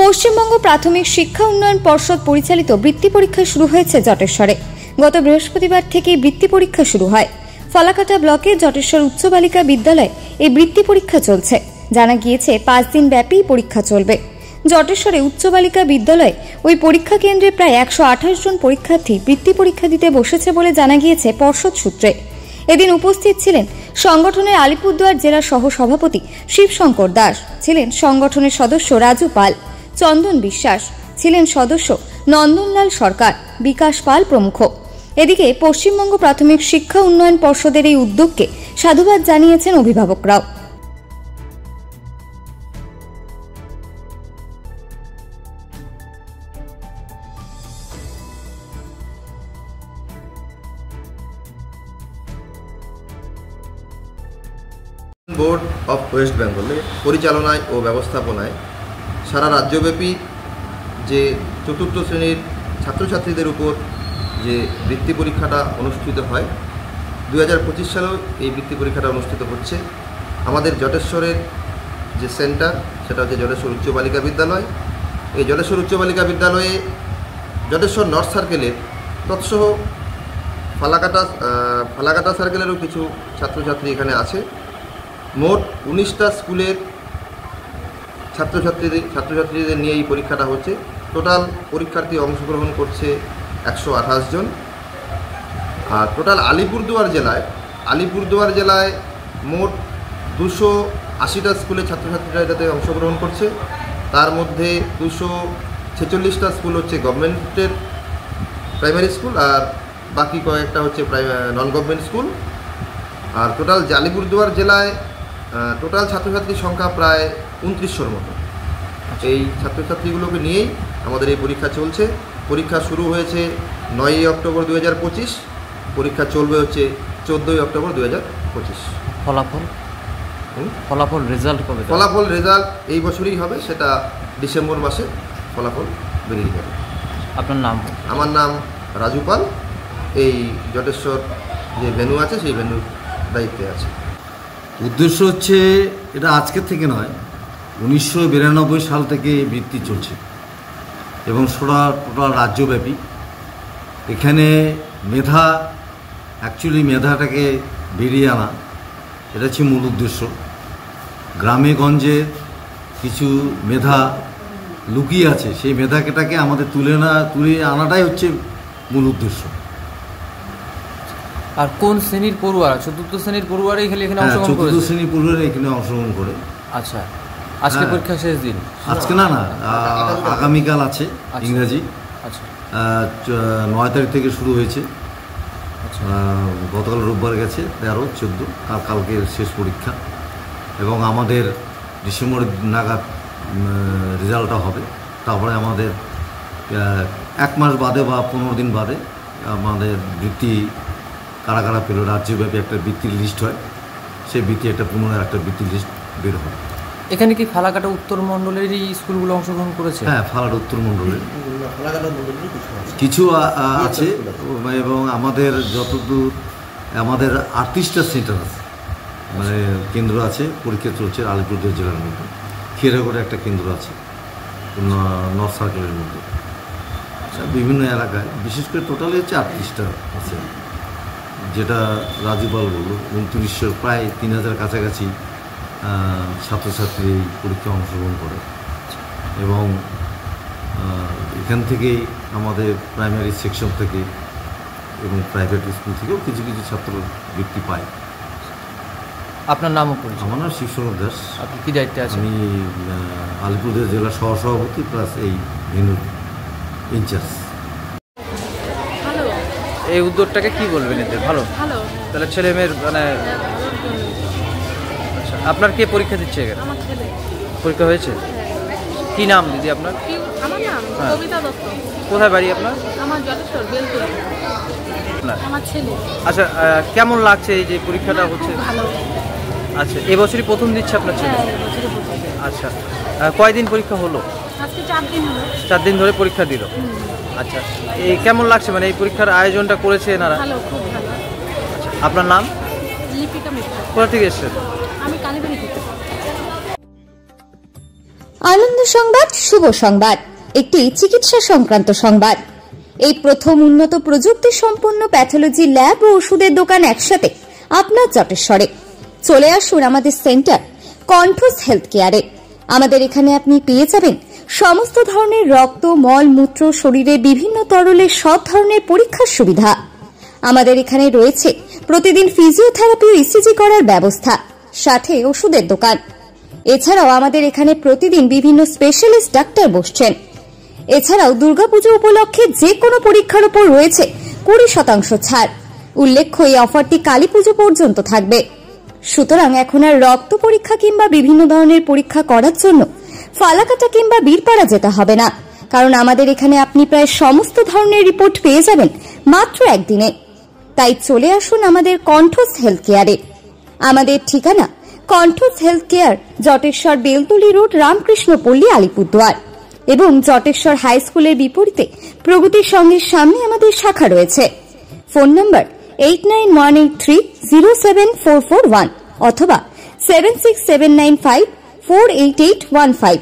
পশ্চিমবঙ্গ প্রাথমিক শিক্ষা উন্নয়ন পর্ষদ পরিচালিত বৃত্তি পরীক্ষা শুরু হয়েছে জটেশ্বরে। গত বৃহস্পতিবার থেকেই বৃত্তি পরীক্ষা শুরু হয়। ফালাকাটা ব্লকের জটেশ্বর উচ্চ বালিকা বিদ্যালয়ে এই বৃত্তি পরীক্ষা চলছে। জানা গিয়েছে 5 দিন ব্যাপী পরীক্ষা চলবে। জটেশ্বরে উচ্চ বালিকা বিদ্যালয়ে ওই পরীক্ষা কেন্দ্রে প্রায় 128 জন পরীক্ষার্থী বৃত্তি পরীক্ষা দিতে বসেছে বলে জানা গিয়েছে পর্ষদ সূত্রে। এদিন উপস্থিত ছিলেন সংগঠনের আলিপুরদুয়ার জেলা সহ সভাপতি শিবশঙ্কর দাস, ছিলেন সংগঠনের সদস্য রাজু পাল, চন্দন বিশ্বাস, ছিলেন সদস্য নন্দনলাল সরকার, বিকাশ পাল প্রমুখ। এদিকে পশ্চিমবঙ্গ প্রাথমিক শিক্ষা উন্নয়ন পর্ষদের এই উদ্যোগকে সাধুবাদ জানিয়েছেন অভিভাবকরাও। বোর্ড অফ ওয়েস্ট বেঙ্গলের পরিচালনায় ও ব্যবস্থাপনায় সারা রাজ্যব্যাপী যে চতুর্থ শ্রেণীর ছাত্রছাত্রীদের উপর যে বৃত্তি পরীক্ষাটা অনুষ্ঠিত হয়, 2025 সালেও এই বৃত্তি পরীক্ষাটা অনুষ্ঠিত হচ্ছে। আমাদের জটেশ্বরের যে সেন্টার সেটা হচ্ছে জটেশ্বর উচ্চ বালিকা বিদ্যালয়। এই জটেশ্বর উচ্চ বালিকা বিদ্যালয়ে জটেশ্বর নর্থ সার্কেলের তৎসহ ফালাকাটা সার্কেলেরও কিছু ছাত্রছাত্রী এখানে আছে। মোট 19টা স্কুলের ছাত্রছাত্রীদের নিয়ে এই পরীক্ষাটা হচ্ছে। টোটাল পরীক্ষার্থী অংশগ্রহণ করছে 128 জন। আর টোটাল আলিপুরদুয়ার জেলায় মোট 280টা স্কুলের ছাত্রছাত্রীরা এটাতে অংশগ্রহণ করছে। তার মধ্যে 246টা স্কুল হচ্ছে গভর্নমেন্টের প্রাইমারি স্কুল, আর বাকি কয়েকটা হচ্ছে নন গভর্নমেন্ট স্কুল। আর টোটাল আলিপুরদুয়ার জেলায় টোটাল ছাত্রছাত্রীর সংখ্যা প্রায় 2900-র মতো। এই ছাত্রছাত্রীগুলোকে নিয়েই আমাদের এই পরীক্ষা চলছে। পরীক্ষা শুরু হয়েছে 9ই অক্টোবর 2025, পরীক্ষা চলবে হচ্ছে 14ই অক্টোবর 2025। ফলাফল রেজাল্ট কবে? ফলাফল রেজাল্ট এই বছরই হবে, সেটা ডিসেম্বর মাসে ফলাফল বেরিয়ে যাবে। আপনার নাম? আমার নাম রাজু পাল। এই জটেশ্বর যে ভেন্যু আছে সেই ভেন্যুর দায়িত্বে আছে। উদ্দেশ্য হচ্ছে, এটা আজকের থেকে নয়, 1992 সাল থেকে এই বৃত্তি চলছে এবং টোটাল রাজ্যব্যাপী। এখানে মেধাটাকে বেরিয়ে আনা, এটা হচ্ছে মূল উদ্দেশ্য। গ্রামে গঞ্জে কিছু মেধা লুকিয়ে আছে, সেই মেধাটাকে আমাদের তুলে আনাটাই হচ্ছে মূল উদ্দেশ্য। আর কোন শ্রেণীর পড়ুয়ারা? চতুর্থ শ্রেণীর পড়ুয়ারাই এখানে অংশগ্রহণ করে? চতুর্থ শ্রেণীর পড়ুয়ারা এখানে অংশগ্রহণ করে। আচ্ছা, আজকে পরীক্ষা শেষ দিন? আজকে না, আগামীকাল আছে ইংরাজি। আচ্ছা, 9 তারিখ থেকে শুরু হয়েছে। গতকাল রোববার গেছে 13, 14, কালকে শেষ পরীক্ষা। এবং আমাদের ডিসেম্বর নাগাদ রেজাল্টটা হবে। তারপরে আমাদের 1 মাস বাদে বা 15 দিন বাদে আমাদের বৃত্তি কারা পেল রাজ্যব্যাপী একটা বৃত্তির লিস্ট হয়। সেই বৃত্তি পুনরায় একটা বৃত্তির লিস্ট বের হয়। এখানে কি ফালাকাটা উত্তর মণ্ডলেরই স্কুলগুলো অংশগ্রহণ করেছে? হ্যাঁ, ফালাকাটা উত্তর মণ্ডলের কিছু আছে। এবং আমাদের যতদূর আমাদের 38টা সেন্টার আছে, মানে কেন্দ্র আছে, পরীক্ষা চলছে। আলিপুরদুয়ার জেলার মধ্যে খেরাগড়ে একটা কেন্দ্র আছে নর্থ সার্কেলের মধ্যে। বিভিন্ন এলাকায় বিশেষ করে টোটালি হচ্ছে 38টা আছে, যেটা রাজুপাল বলল। 2900 প্রায় 3000 কাছাকাছি ছাত্রছাত্রী পরীক্ষা অংশগ্রহণ করে। এবং এখান থেকেই আমাদের প্রাইমারি সেকশন থেকে এবং প্রাইভেট স্কুল থেকেও কিছু ছাত্র বৃত্তি পায়। আপনার নামও? আমার নাম শিবশঙ্কর দাস। আপনি কি দায়িত্বে আছেন? আমি আলিপুরদুয়ার জেলা সহসভাপতি প্লাস এই ভেন্যুর ইনচার্জ। এই উদ্যোগটাকে কি বলবেন? এতে ভালো তাহলে ছেলে মেয়ের মানে। আচ্ছা, আপনার কে পরীক্ষা দিচ্ছে এখানে? পরীক্ষা হয়েছে? কি নাম দিদি আপনার? আমার নাম কবিতা দত্ত। কোথায় বাড়ি আপনার? আমার জটেশ্বর বেলপুর। আমার ছেলে। আচ্ছা, কেমন লাগছে এই যে পরীক্ষাটা হচ্ছে? ভালো। আচ্ছা, এবছরই প্রথম দিচ্ছে আপনার ছেলে? আচ্ছা, কয়দিন পরীক্ষা হলো? আজকে 4 দিন হলো। 4 দিন ধরে পরীক্ষা দিল। আচ্ছা, এই কেমন লাগছে মানে এই পরীক্ষার আয়োজনটা করেছে এনারা? ভালো, খুব ভালো। আচ্ছা, আপনার নাম? লিপিকা মিত্র। কোথা থেকে এসেছেন? আমি কালীবাড়ি থেকে। আনন্দ সংবাদ, শুভ সংবাদ, একটি চিকিৎসা সংক্রান্ত সংবাদ। এই প্রথম উন্নত প্রযুক্তি সম্পন্ন প্যাথোলজি ল্যাব ও ওষুধের দোকান একসাথে আপনার জটেশ্বরে। চলে আসুন আমাদের সেন্টার কণ্ঠস হেলথ কেয়ারে। আমাদের এখানে আপনি পেয়ে যাবেন সমস্ত ধরনের রক্ত, মল, মূত্র, শরীরে বিভিন্ন তরলের সব ধরনের পরীক্ষার সুবিধা। আমাদের এখানে রয়েছে প্রতিদিন ফিজিওথেরাপি ও ইসিজি করার ব্যবস্থা, সাথে ওষুধের দোকান। এছাড়াও আমাদের এখানে প্রতিদিন বিভিন্ন স্পেশালিস্ট ডাক্তার বসছেন। এছাড়াও দুর্গাপুজো উপলক্ষে যে কোনো পরীক্ষার উপর রয়েছে 20% ছাড়। উল্লেখ্য, এই অফারটি কালী পুজো পর্যন্ত থাকবে। সুতরাং এখন আর রক্ত পরীক্ষা কিংবা বিভিন্ন ধরনের পরীক্ষা করার জন্য ফালাকাটা কিংবা বীরপাড়া যেতে হবে না, কারণ আমাদের এখানে আপনি প্রায় সমস্ত ধরনের রিপোর্ট পেয়ে যাবেন মাত্র একদিনে। তাই চলে আসুন আমাদের কণ্ঠস হেলথ কেয়ারে। আমাদের ঠিকানা কণ্ঠস health care, Jateswar Beltali road, Ramkrishnapalli, Alipurduar এবং জটেশ্বর হাই স্কুলের বিপরীতে প্রগতির সঙ্গের সামনে আমাদের শাখা রয়েছে। ফোন নম্বর 8918307441 অথবা 7679548815।